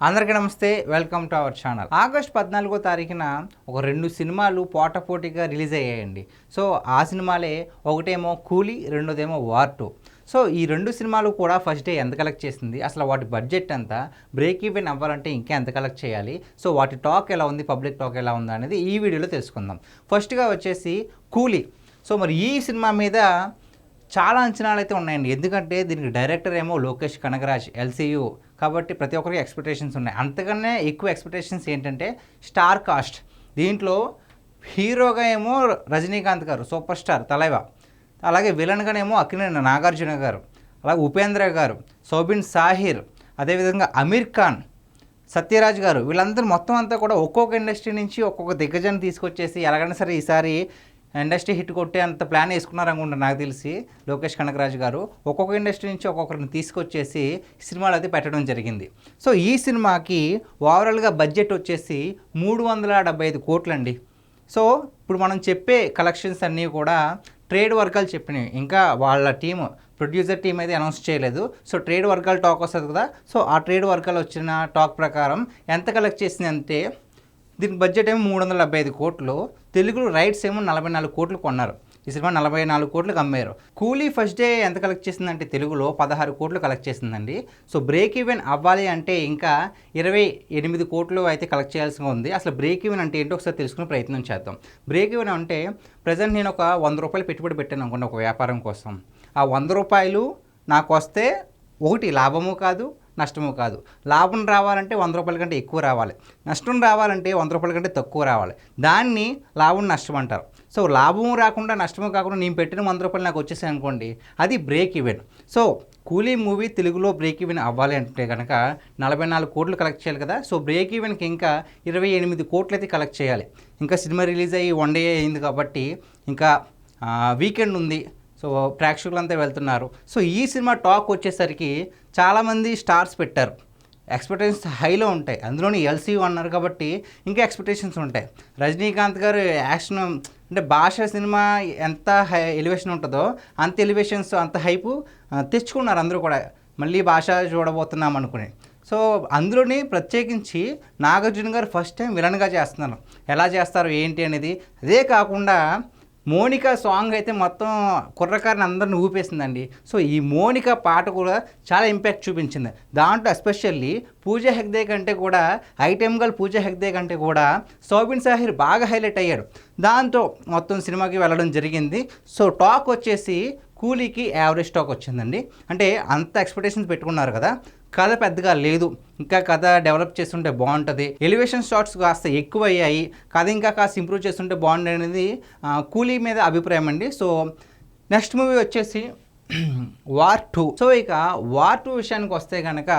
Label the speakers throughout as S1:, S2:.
S1: అందరికీ నమస్తే, welcome to our channel. August 14వ తారీఖున ఒక 2 సినిమాలు పోటాపోటీగా రిలీజ్ అయ్యాయండి. సో ఆ సినిమాలే, ఒకటేమో కూలీ, రెండోదేమో వార్ 2. సో ఈ 2 సినిమాలు కూడా ఫస్ట్ డే ఎంత కలెక్ట్ చేసింది, అసలు వాటి బడ్జెట్ ఎంత, బ్రేక్ ఈవెన్ అవ్వాలంటే ఇంకా ఎంత కలెక్ట్ చేయాలి, సో వాటి టాక్ ఎలా ఉంది, పబ్లిక్ టాక్ ఎలా ఉంది అనేది ఈ వీడియోలో తెలుసుకుందాం. ఫస్ట్గా వచ్చేసి కూలీ. సో మరి ఈ సినిమా మీద చాలా అంచనాలు అయితే ఉన్నాయండి. ఎందుకంటే దీనికి డైరెక్టర్ ఏమో లోకేష్ కనగరాజ్, ఎల్సీయూ కాబట్టి ప్రతి ఒక్కరికి ఎక్స్పెక్టేషన్స్ ఉన్నాయి. అంతకన్నా ఎక్కువ ఎక్స్పెక్టేషన్స్ ఏంటంటే స్టార్ కాస్ట్. దీంట్లో హీరోగా ఏమో రజనీకాంత్ గారు, సూపర్ స్టార్ తలైవా. అలాగే విలన్గానేమో అక్కినేని నాగార్జున గారు, అలాగే ఉపేంద్ర గారు, సోబిన్ సాహిర్, అదేవిధంగా అమీర్ ఖాన్, సత్యరాజ్ గారు, వీళ్ళందరూ మొత్తం అంతా కూడా ఒక్కొక్క ఇండస్ట్రీ నుంచి ఒక్కొక్క దిగ్గజాన్ని తీసుకొచ్చేసి ఎలాగైనా సరే ఈసారి ఇండస్ట్రీ హిట్ కొట్టే అంత ప్లాన్ వేసుకున్నారు అనుకుంటారు నాకు తెలిసి లోకేష్ కనగరాజ్ గారు. ఒక్కొక్క ఇండస్ట్రీ నుంచి ఒక్కొక్కరిని తీసుకొచ్చేసి సినిమాలు అయితే పెట్టడం జరిగింది. సో ఈ సినిమాకి ఓవరాల్గా బడ్జెట్ వచ్చేసి 375 కోట్లండి. సో ఇప్పుడు మనం చెప్పే కలెక్షన్స్ అన్నీ కూడా ట్రేడ్ వర్గాలు చెప్పినవి, ఇంకా వాళ్ళ టీము ప్రొడ్యూసర్ టీం అయితే అనౌన్స్ చేయలేదు. సో ట్రేడ్ వర్గాలు టాక్ వస్తుంది కదా, సో ఆ ట్రేడ్ వర్గాలు వచ్చిన టాక్ ప్రకారం ఎంత కలెక్ట్ చేసింది అంటే దీనికి బడ్జెట్ ఏమో 375 కోట్లు, తెలుగులో రైట్స్ ఏమో 44 కోట్లు కొన్నారు. ఈ సినిమా 44 కోట్లకు అమ్మారు. కూలీ ఫస్ట్ డే ఎంత కలెక్ట్ చేసిందంటే తెలుగులో 16 కోట్లు కలెక్ట్ చేసిందండి. సో బ్రేక్ ఈవెన్ అవ్వాలి అంటే ఇంకా 28 కోట్లు అయితే కలెక్ట్ చేయాల్సి ఉంది. అసలు బ్రేక్ ఈవెన్ అంటే ఏంటో ఒకసారి తెలుసుకునే ప్రయత్నం చేద్దాం. బ్రేక్ ఈవెన్ అంటే ప్రజెంట్ నేను ఒక 100 రూపాయలు పెట్టుబడి పెట్టాను అనుకోండి ఒక వ్యాపారం కోసం. ఆ 100 రూపాయలు నాకు వస్తే ఒకటి లాభము కాదు, నష్టము కాదు. లాభం రావాలంటే 100 రూపాయల కంటే ఎక్కువ రావాలి, నష్టం రావాలంటే 100 రూపాయల కంటే తక్కువ రావాలి. దాన్ని లాభం నష్టం అంటారు. సో లాభము రాకుండా నష్టము కాకుండా నేను పెట్టిన 100 రూపాయలు నాకు వచ్చేసాయి అనుకోండి, అది బ్రేక్ ఈవెన్. సో కూలీ మూవీ తెలుగులో బ్రేక్ ఈవెన్ అవ్వాలి అంటే కనుక 44 కోట్లు కలెక్ట్ చేయాలి కదా. సో బ్రేక్ ఈవెన్కి ఇంకా 28 కోట్లు అయితే కలెక్ట్ చేయాలి. ఇంకా సినిమా రిలీజ్ అయ్యి 1 డే అయింది కాబట్టి ఇంకా వీకెండ్ ఉంది. సో ప్రేక్షకులంతా వెళ్తున్నారు. సో ఈ సినిమా టాక్ వచ్చేసరికి చాలామంది స్టార్స్ పెట్టారు, ఎక్స్పెక్టేషన్స్ హైలో ఉంటాయి. అందులోని ఎల్సీయూ అన్నారు కాబట్టి ఇంకా ఎక్స్పెక్టేషన్స్ ఉంటాయి. రజనీకాంత్ గారు యాక్షన్ అంటే భాష సినిమా ఎంత ఎలివేషన్ ఉంటుందో అంత ఎలివేషన్స్, అంత హైపు తెచ్చుకున్నారు అందరూ కూడా. మళ్ళీ భాష చూడబోతున్నాం అనుకుని. సో అందులోని ప్రత్యేకించి నాగార్జున గారు ఫస్ట్ టైం విలన్గా చేస్తున్నారు. ఎలా చేస్తారు ఏంటి అనేది. అదే కాకుండా మోనికా సాంగ్ అయితే మొత్తం కుర్రకారిని అందరిని ఊపేసిందండి. సో ఈ మోనికా పాట కూడా చాలా ఇంపాక్ట్ చూపించింది. దాంట్లో ఎస్పెషల్లీ పూజా హెగ్డే కంటే కూడా, ఐటెమ్ గర్ల్ పూజా హెగ్డే కంటే కూడా సోబిన్ సాహిర్ బాగా హైలైట్ అయ్యాడు. దాంతో మొత్తం సినిమాకి వెళ్ళడం జరిగింది. సో టాక్ వచ్చేసి కూలీకి యావరేజ్ టాక్ వచ్చిందండి. అంటే అంత ఎక్స్పెక్టేషన్స్ పెట్టుకున్నారు కదా, కథ పెద్దగా లేదు, ఇంకా కథ డెవలప్ చేస్తుంటే బాగుంటుంది, ఎలివేషన్ షాట్స్ కాస్త ఎక్కువ అయ్యాయి, కథ ఇంకా కాస్త ఇంప్రూవ్ చేస్తుంటే బాగుంటుంది అనేది కూలీ మీద అభిప్రాయం అండి. సో నెక్స్ట్ మూవీ వచ్చేసి వార్ 2. సో ఇక వార్ 2 విషయానికి వస్తే కనుక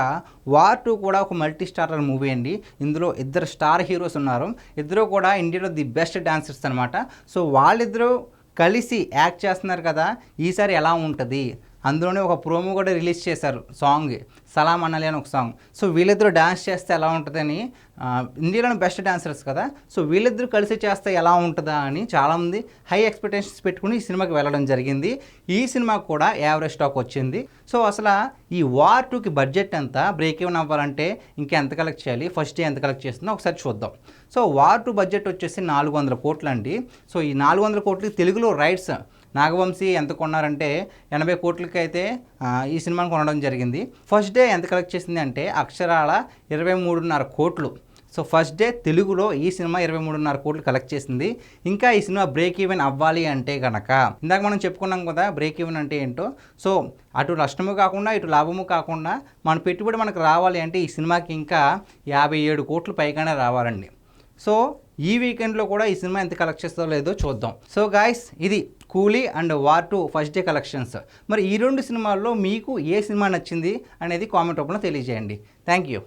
S1: వార్ 2 కూడా ఒక మల్టీ స్టారర్ మూవీ అండి. ఇందులో 2 స్టార్ హీరోస్ ఉన్నారు. ఇద్దరు కూడా ఇండియాలో ది బెస్ట్ డాన్సర్స్ అనమాట. సో వాళ్ళిద్దరూ కలిసి యాక్ట్ చేస్తున్నారు కదా, ఈసారి ఎలా ఉంటుంది. అందులోనే ఒక ప్రోమో కూడా రిలీజ్ చేశారు, సాంగ్ సలాం అనాలి అని ఒక సాంగ్. సో వీళ్ళిద్దరూ డ్యాన్స్ చేస్తే ఎలా ఉంటుందని, ఇండియాలోని బెస్ట్ డాన్సర్స్ కదా, సో వీళ్ళిద్దరూ కలిసి చేస్తే ఎలా ఉంటుందా అని చాలామంది హై ఎక్స్పెక్టేషన్స్ పెట్టుకుని ఈ సినిమాకి వెళ్ళడం జరిగింది. ఈ సినిమాకి కూడా యావరేజ్ టాక్ వచ్చింది. సో అసలు ఈ వార్ 2కి బడ్జెట్ ఎంత, బ్రేక్ ఈవెన్ అవ్వాలంటే ఇంకా ఎంత కలెక్ట్ చేయాలి, ఫస్ట్ డే ఎంత కలెక్ట్ చేస్తుందో ఒకసారి చూద్దాం. సో వార్ 2 బడ్జెట్ వచ్చేసి 400 కోట్లు అండి. సో ఈ 400 కోట్లకి తెలుగులో రైట్స్ నాగవంశీ ఎంత కొన్నారంటే 80 కోట్లకి అయితే ఈ సినిమాని కొనడం జరిగింది. ఫస్ట్ డే ఎంత కలెక్ట్ చేసింది అంటే అక్షరాల 23.5 కోట్లు. సో ఫస్ట్ డే తెలుగులో ఈ సినిమా 23.5 కోట్లు కలెక్ట్ చేసింది. ఇంకా ఈ సినిమా బ్రేక్ ఈవెన్ అవ్వాలి అంటే కనుక, ఇందాక మనం చెప్పుకున్నాం కదా బ్రేక్ ఈవెన్ అంటే ఏంటో. సో అటు నష్టము కాకుండా ఇటు లాభము కాకుండా మన పెట్టుబడి మనకు రావాలి అంటే ఈ సినిమాకి ఇంకా 57 కోట్లు పైగానే రావాలండి. సో ఈ వీకెండ్లో కూడా ఈ సినిమా ఎంత కలెక్ట్ చేస్తుందో లేదో చూద్దాం. సో గాయస్, ఇది కూలీ and war 2 first day collections. మరి ఈ 2 సినిమాల్లో మీకు ఏ సినిమా నచ్చింది అనేది కామెంట్ రూపంలో తెలియజేయండి. Thank you.